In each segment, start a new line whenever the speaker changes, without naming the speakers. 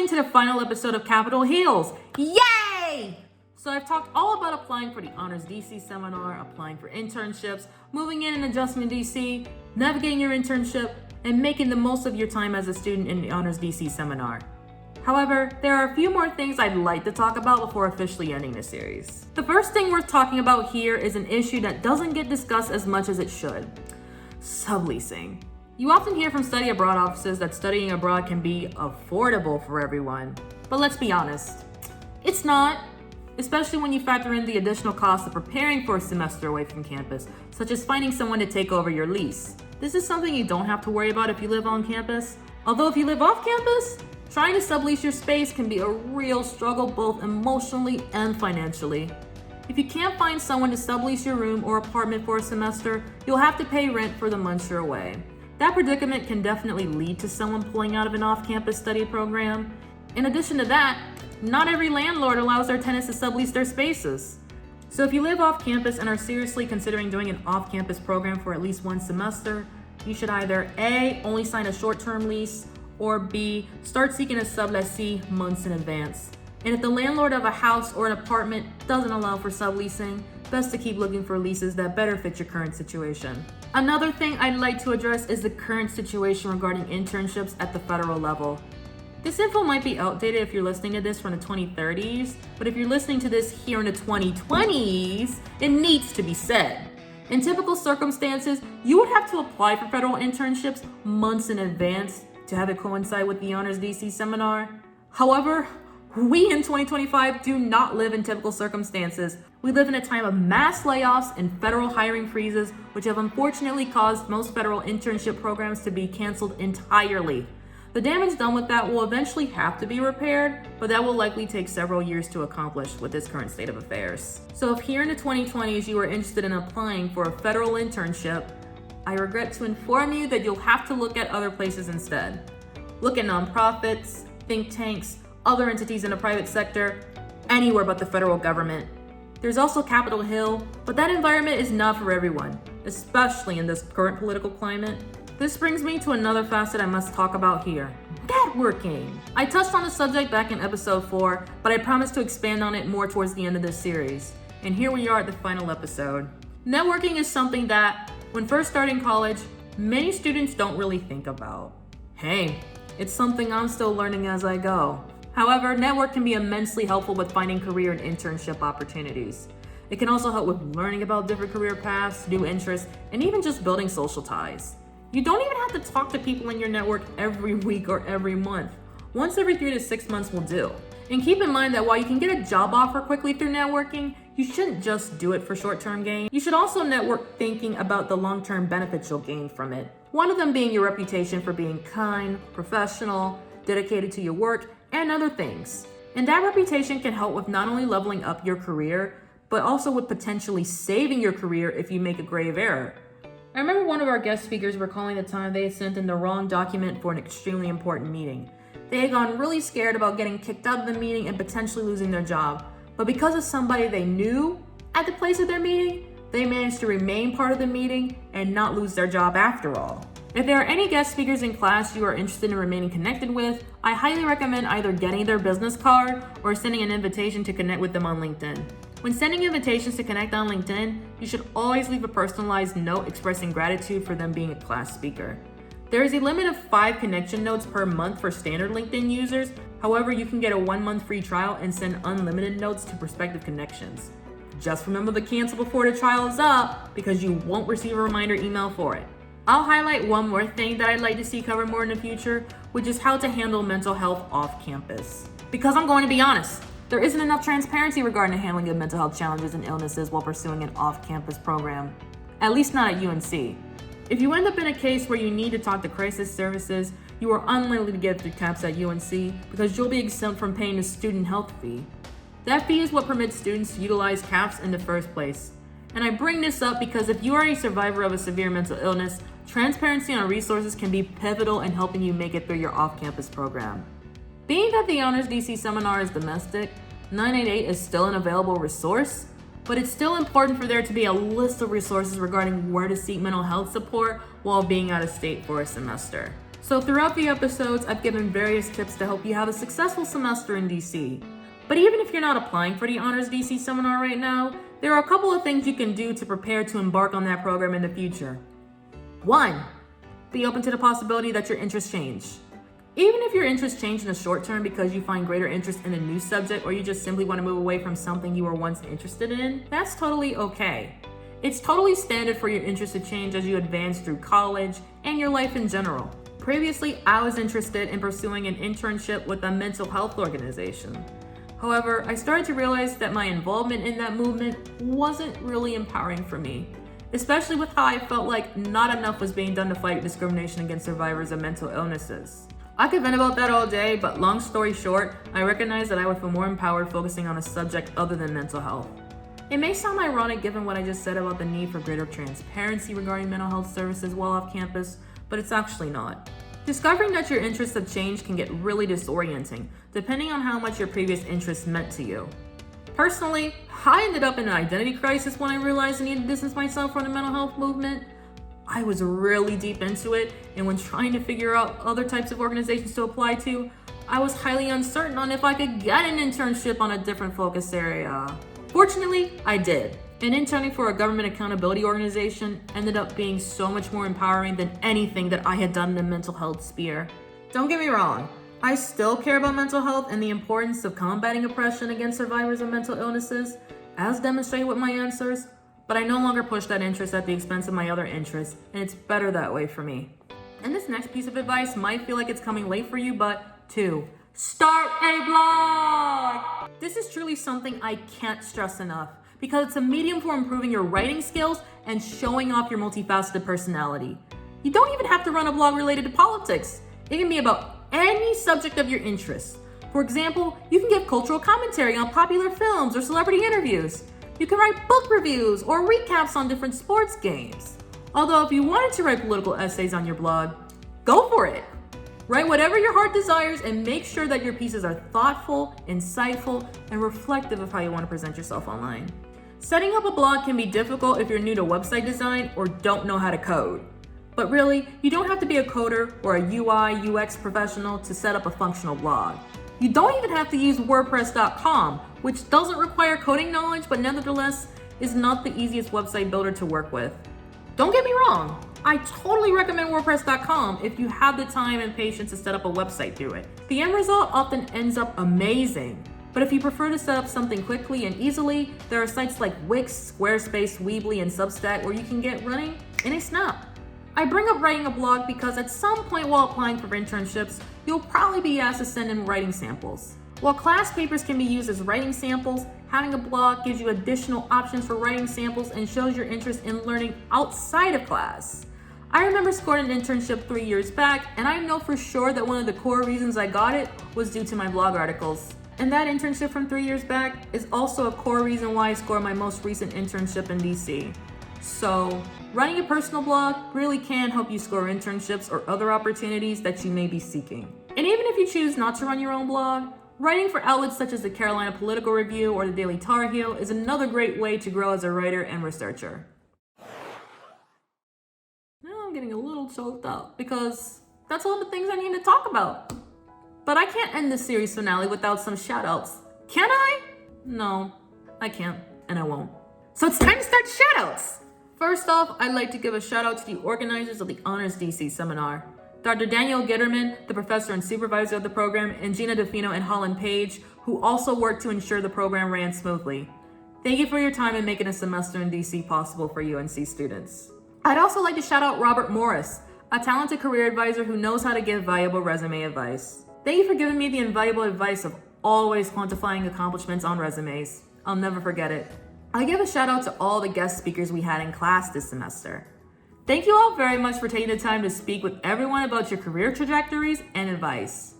listening to the final episode of Capitol Hills. Yay! So I've talked all about applying for the Honors DC seminar, applying for internships, moving in and adjusting to DC, navigating your internship, and making the most of your time as a student in the Honors DC seminar. However, there are a few more things I'd like to talk about before officially ending this series. The first thing worth talking about here is an issue that doesn't get discussed as much as it should: subleasing. You often hear from study abroad offices that studying abroad can be affordable for everyone. But let's be honest, it's not, especially when you factor in the additional costs of preparing for a semester away from campus, such as finding someone to take over your lease. This is something you don't have to worry about if you live on campus. Although if you live off campus, trying to sublease your space can be a real struggle both emotionally and financially. If you can't find someone to sublease your room or apartment for a semester, you'll have to pay rent for the months you're away. That predicament can definitely lead to someone pulling out of an off-campus study program. In addition to that, not every landlord allows their tenants to sublease their spaces. So if you live off campus and are seriously considering doing an off-campus program for at least one semester, you should either A, only sign a short-term lease, or B, start seeking a sublessee months in advance. And if the landlord of a house or an apartment doesn't allow for subleasing, best to keep looking for leases that better fit your current situation. Another thing I'd like to address is the current situation regarding internships at the federal level. This info might be outdated if you're listening to this from the 2030s, but if you're listening to this here in the 2020s, it needs to be said. In typical circumstances, you would have to apply for federal internships months in advance to have it coincide with the Honors DC seminar. However, we in 2025 do not live in typical circumstances. We live in a time of mass layoffs and federal hiring freezes, which have unfortunately caused most federal internship programs to be canceled entirely. The damage done with that will eventually have to be repaired, but that will likely take several years to accomplish with this current state of affairs. So if here in the 2020s you are interested in applying for a federal internship, I regret to inform you that you'll have to look at other places instead. Look at nonprofits, think tanks, other entities in the private sector, anywhere but the federal government. There's also Capitol Hill, but that environment is not for everyone, especially in this current political climate. This brings me to another facet I must talk about here: networking. I touched on the subject back in episode 4, but I promised to expand on it more towards the end of this series. And here we are at the final episode. Networking is something that, when first starting college, many students don't really think about. Hey, it's something I'm still learning as I go. However, network can be immensely helpful with finding career and internship opportunities. It can also help with learning about different career paths, new interests, and even just building social ties. You don't even have to talk to people in your network every week or every month. Once every 3 to 6 months will do. And keep in mind that while you can get a job offer quickly through networking, you shouldn't just do it for short-term gain. You should also network thinking about the long-term benefits you'll gain from it. One of them being your reputation for being kind, professional, dedicated to your work, and other things. And that reputation can help with not only leveling up your career, but also with potentially saving your career if you make a grave error. I remember one of our guest speakers recalling the time they had sent in the wrong document for an extremely important meeting. They had gone really scared about getting kicked out of the meeting and potentially losing their job. But because of somebody they knew at the place of their meeting, they managed to remain part of the meeting and not lose their job after all. If there are any guest speakers in class you are interested in remaining connected with, I highly recommend either getting their business card or sending an invitation to connect with them on LinkedIn. When sending invitations to connect on LinkedIn, you should always leave a personalized note expressing gratitude for them being a class speaker. There is a limit of 5 connection notes per month for standard LinkedIn users. However, you can get a 1-month free trial and send unlimited notes to prospective connections. Just remember to cancel before the trial is up because you won't receive a reminder email for it. I'll highlight one more thing that I'd like to see covered more in the future, which is how to handle mental health off campus. Because I'm going to be honest, there isn't enough transparency regarding the handling of mental health challenges and illnesses while pursuing an off-campus program, at least not at UNC. If you end up in a case where you need to talk to crisis services, you are unlikely to get through CAPS at UNC because you'll be exempt from paying the student health fee. That fee is what permits students to utilize CAPS in the first place. And I bring this up because if you are a survivor of a severe mental illness, transparency on resources can be pivotal in helping you make it through your off-campus program. Being that the Honors DC seminar is domestic, 988 is still an available resource, but it's still important for there to be a list of resources regarding where to seek mental health support while being out of state for a semester. So throughout the episodes, I've given various tips to help you have a successful semester in DC. But even if you're not applying for the Honors DC seminar right now, there are a couple of things you can do to prepare to embark on that program in the future. 1. Be open to the possibility that your interests change. Even if your interests change in the short term because you find greater interest in a new subject or you just simply want to move away from something you were once interested in, that's totally okay. It's totally standard for your interest to change as you advance through college and your life in general. Previously, I was interested in pursuing an internship with a mental health organization. However, I started to realize that my involvement in that movement wasn't really empowering for me, especially with how I felt like not enough was being done to fight discrimination against survivors of mental illnesses. I could vent about that all day, but long story short, I recognized that I would feel more empowered focusing on a subject other than mental health. It may sound ironic given what I just said about the need for greater transparency regarding mental health services while off campus, but it's actually not. Discovering that your interests have changed can get really disorienting, depending on how much your previous interests meant to you. Personally, I ended up in an identity crisis when I realized I needed to distance myself from the mental health movement. I was really deep into it, and when trying to figure out other types of organizations to apply to, I was highly uncertain on if I could get an internship on a different focus area. Fortunately, I did, and interning for a government accountability organization ended up being so much more empowering than anything that I had done in the mental health sphere. Don't get me wrong, I still care about mental health and the importance of combating oppression against survivors of mental illnesses, as demonstrated with my answers, but I no longer push that interest at the expense of my other interests, and it's better that way for me. And this next piece of advice might feel like it's coming late for you, but 2. Start a blog! This is truly something I can't stress enough, because it's a medium for improving your writing skills and showing off your multifaceted personality. You don't even have to run a blog related to politics. It can be about any subject of your interest. For example, you can give cultural commentary on popular films or celebrity interviews. You can write book reviews or recaps on different sports games. Although if you wanted to write political essays on your blog, go for it. Write whatever your heart desires and make sure that your pieces are thoughtful, insightful, and reflective of how you want to present yourself online. Setting up a blog can be difficult if you're new to website design or don't know how to code. But really, you don't have to be a coder or a UI, UX professional to set up a functional blog. You don't even have to use WordPress.com, which doesn't require coding knowledge, but nevertheless is not the easiest website builder to work with. Don't get me wrong, I totally recommend WordPress.com if you have the time and patience to set up a website through it. The end result often ends up amazing. But if you prefer to set up something quickly and easily, there are sites like Wix, Squarespace, Weebly, and Substack where you can get running in a snap. I bring up writing a blog because at some point while applying for internships, you'll probably be asked to send in writing samples. While class papers can be used as writing samples, having a blog gives you additional options for writing samples and shows your interest in learning outside of class. I remember scoring an internship 3 years back, and I know for sure that one of the core reasons I got it was due to my blog articles. And that internship from 3 years back is also a core reason why I scored my most recent internship in DC. So, running a personal blog really can help you score internships or other opportunities that you may be seeking. And even if you choose not to run your own blog, writing for outlets such as the Carolina Political Review or the Daily Tar Heel is another great way to grow as a writer and researcher. Now I'm getting a little choked up because that's all the things I need to talk about. But I can't end this series finale without some shout-outs. Can I? No, I can't, and I won't. So it's time to start shout-outs! First off, I'd like to give a shout-out to the organizers of the Honors DC seminar. Dr. Daniel Gitterman, the professor and supervisor of the program, and Gina DeFino and Holland Page, who also worked to ensure the program ran smoothly. Thank you for your time in making a semester in DC possible for UNC students. I'd also like to shout out Robert Morris, a talented career advisor who knows how to give valuable resume advice. Thank you for giving me the invaluable advice of always quantifying accomplishments on resumes. I'll never forget it. I give a shout out to all the guest speakers we had in class this semester. Thank you all very much for taking the time to speak with everyone about your career trajectories and advice.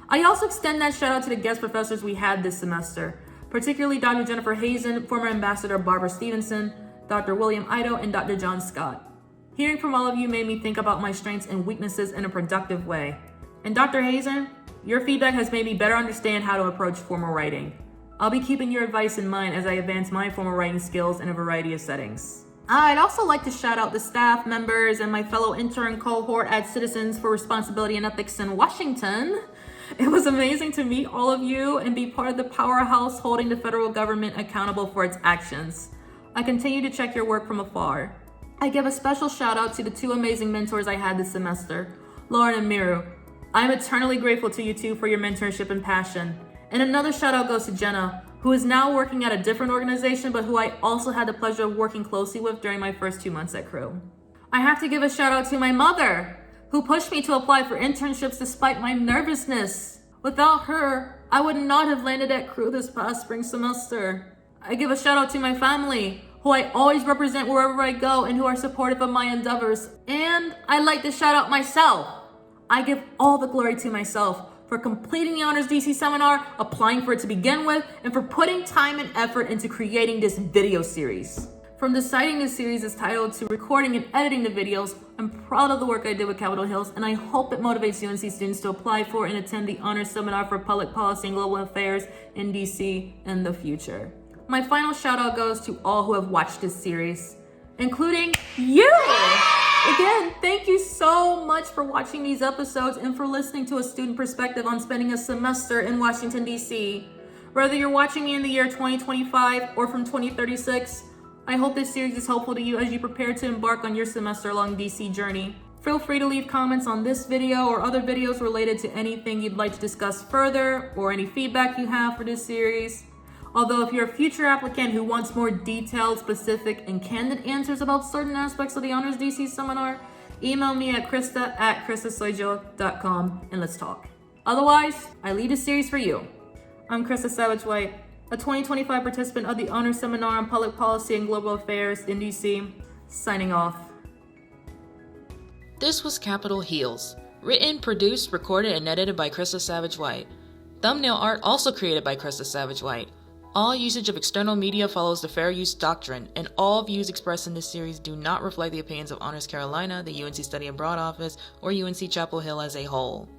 I also extend that shout out to the guest professors we had this semester, particularly Dr. Jennifer Hazen, former Ambassador Barbara Stevenson, Dr. William Ido, and Dr. John Scott. Hearing from all of you made me think about my strengths and weaknesses in a productive way. And Dr. Hazen, your feedback has made me better understand how to approach formal writing. I'll be keeping your advice in mind as I advance my formal writing skills in a variety of settings. I'd also like to shout out the staff members and my fellow intern cohort at Citizens for Responsibility and Ethics in Washington. It was amazing to meet all of you and be part of the powerhouse holding the federal government accountable for its actions. I continue to check your work from afar. I give a special shout out to the two amazing mentors I had this semester, Lauren and Miru. I'm eternally grateful to you two for your mentorship and passion. And another shout out goes to Jenna, who is now working at a different organization, but who I also had the pleasure of working closely with during my first 2 months at Crew. I have to give a shout out to my mother, who pushed me to apply for internships despite my nervousness. Without her, I would not have landed at Crew this past spring semester. I give a shout out to my family, who I always represent wherever I go and who are supportive of my endeavors. And I'd like to shout out myself. I give all the glory to myself for completing the Honors DC seminar, applying for it to begin with, and for putting time and effort into creating this video series. From deciding this series is titled to recording and editing the videos, I'm proud of the work I did with Capitol Hills, and I hope it motivates UNC students to apply for and attend the Honors Seminar for Public Policy and Global Affairs in DC in the future. My final shout out goes to all who have watched this series, including you! Again, thank you so much for watching these episodes and for listening to a student perspective on spending a semester in Washington, D.C. Whether you're watching me in the year 2025 or from 2036, I hope this series is helpful to you as you prepare to embark on your semester-long D.C. journey. Feel free to leave comments on this video or other videos related to anything you'd like to discuss further or any feedback you have for this series. Although if you're a future applicant who wants more detailed, specific, and candid answers about certain aspects of the Honors DC seminar, email me at krista@kristasoijo.com and let's talk. Otherwise, I lead a series for you. I'm Krista Savage-White, a 2025 participant of the Honors Seminar on Public Policy and Global Affairs in DC, signing off.
This was Capitol Hills. Written, produced, recorded, and edited by Krista Savage-White. Thumbnail art also created by Krista Savage-White. All usage of external media follows the fair use doctrine, and all views expressed in this series do not reflect the opinions of Honors Carolina, the UNC Study Abroad Office, or UNC Chapel Hill as a whole.